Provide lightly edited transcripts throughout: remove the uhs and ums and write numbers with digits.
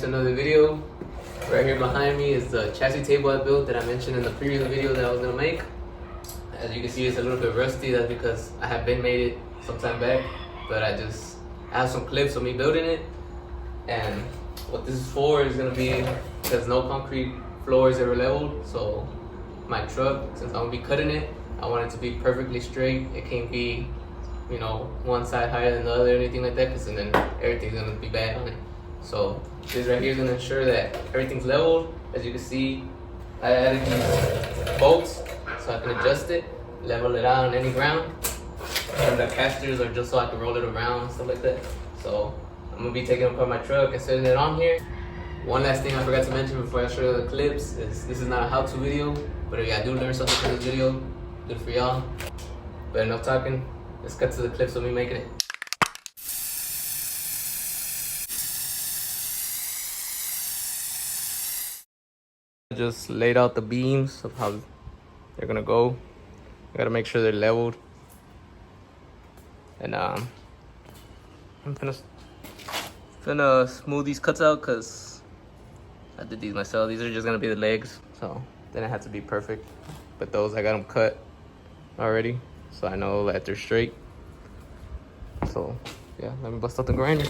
to another video. Right here behind me is the chassis table I built that I mentioned in the previous video that I was gonna make. As you can see, it's a little bit rusty. That's because I have been made it some time back, but I have some clips of me building it. And what this is for is gonna be, because no concrete floors are leveled, so my truck, since I'm gonna be cutting it, I want it to be perfectly straight. It can't be, you know, one side higher than the other or anything like that, because then everything's gonna be bad on it. So this right here is gonna ensure that everything's leveled. As you can see, I added these bolts so I can adjust it, level it out on any ground. And the casters are just so I can roll it around and stuff like that. So I'm gonna be taking apart my truck and setting it on here. One last thing I forgot to mention before I show you the clips is this is not a how-to video, but if I do learn something from this video, good for y'all. But enough talking, let's cut to the clips of me making it. I just laid out the beams of how they're gonna go. I gotta make sure they're leveled. And I'm finna smooth these cuts out because I did these myself. These are just gonna be the legs, so they don't have to be perfect. But those, I got them cut already, so I know that they're straight. So yeah, let me bust out the grinder.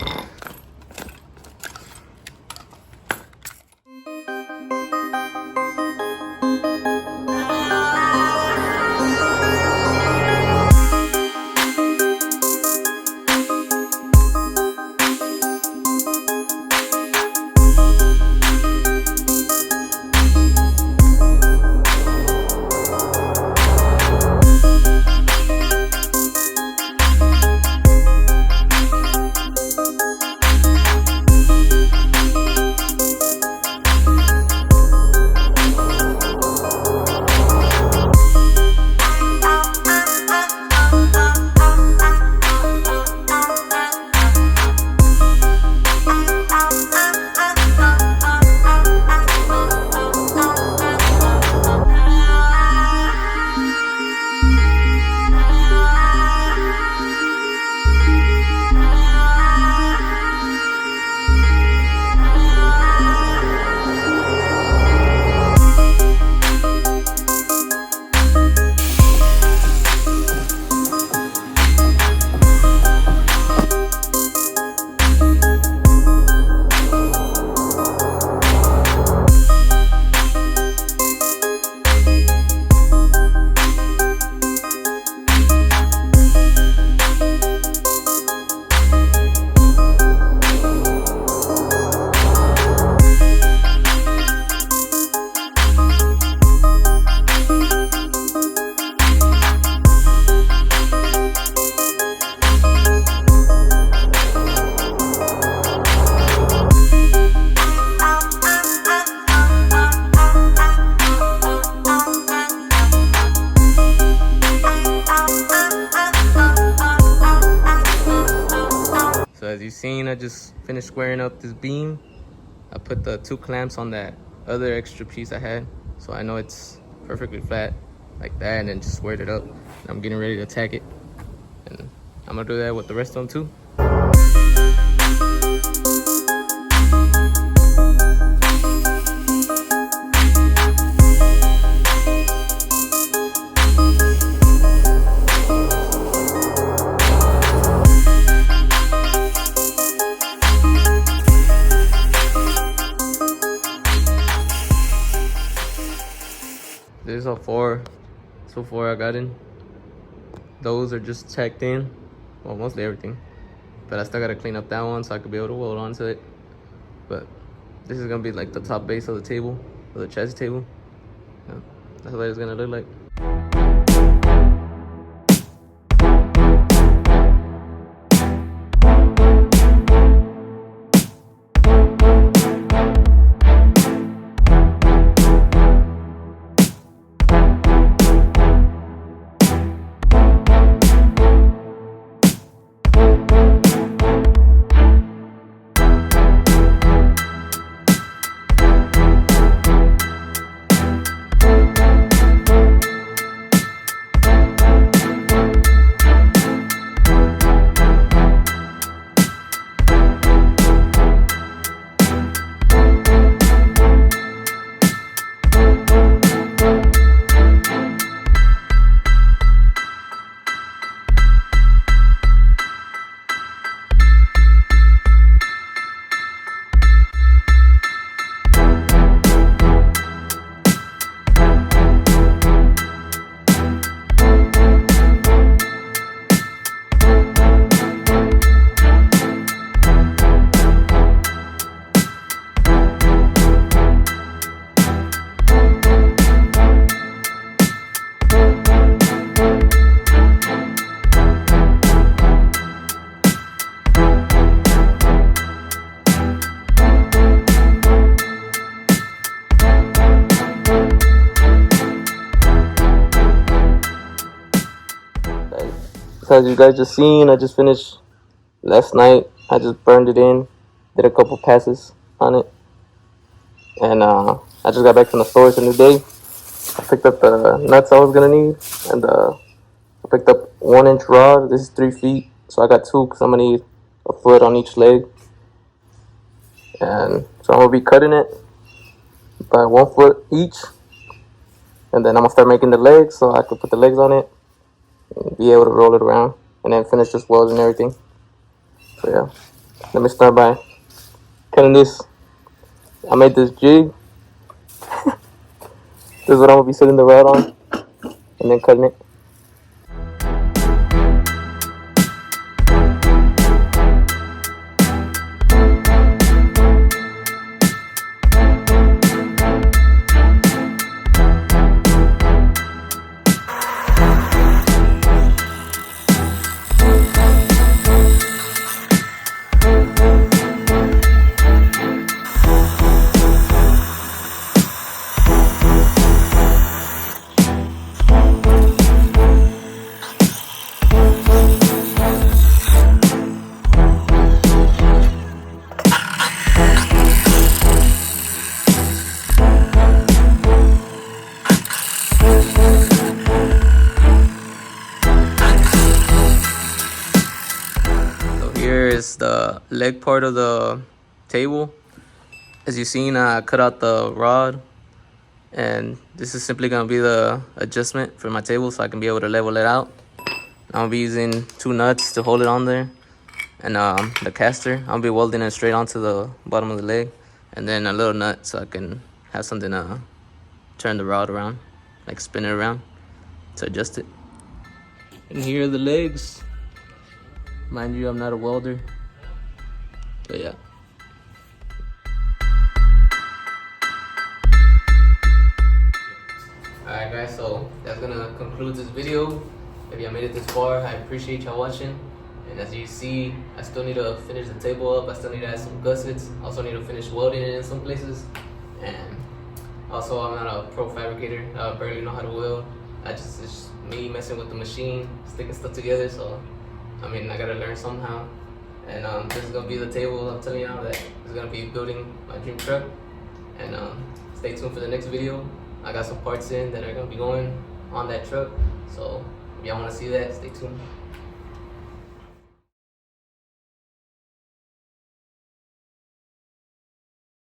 So as you've seen, I just finished squaring up this beam. I put the 2 clamps on that other extra piece I had, so I know it's perfectly flat like that, and then just squared it up. And I'm getting ready to tack it, and I'm gonna do that with the rest of them too. This is all 4 so far I got in. Those are just tacked in, well, mostly everything, but I still gotta clean up that one so I could be able to weld onto it. But this is gonna be like the top base of the table, of the chassis table. Yeah, that's what it's gonna look like. as you guys just seen, I just finished last night. I just burned it in, did a couple passes on it, and I just got back from the store today. I picked up the nuts I was gonna need, and I picked up 1 inch rod. This is 3 feet, so I got two because I'm gonna need a foot on each leg, and so I'm gonna be cutting it by 1 foot each, and then I'm gonna start making the legs so I can put the legs on it and be able to roll it around, and then finish just welds and everything. So yeah, let me start by cutting this. I made this jig. This is what I'm gonna be setting the rod on, and then cutting it. Here is the leg part of the table. As you've seen, I cut out the rod, and this is simply going to be the adjustment for my table so I can be able to level it out. I'll be using 2 nuts to hold it on there, and the caster, I'll be welding it straight onto the bottom of the leg, and then a little nut so I can have something to turn the rod around, like spin it around to adjust it. And here are the legs. Mind you, I'm not a welder, but yeah. Alright guys, so that's gonna conclude this video. If y'all made it this far, I appreciate y'all watching. And as you see, I still need to finish the table up. I still need to add some gussets. Also need to finish welding it in some places. And also, I'm not a pro fabricator. I barely know how to weld. It's just me messing with the machine, sticking stuff together. So I mean, I gotta learn somehow. And this is gonna be the table I'm telling y'all that is gonna be building my dream truck. And stay tuned for the next video. I got some parts in that are gonna be going on that truck. So if y'all wanna see that, stay tuned.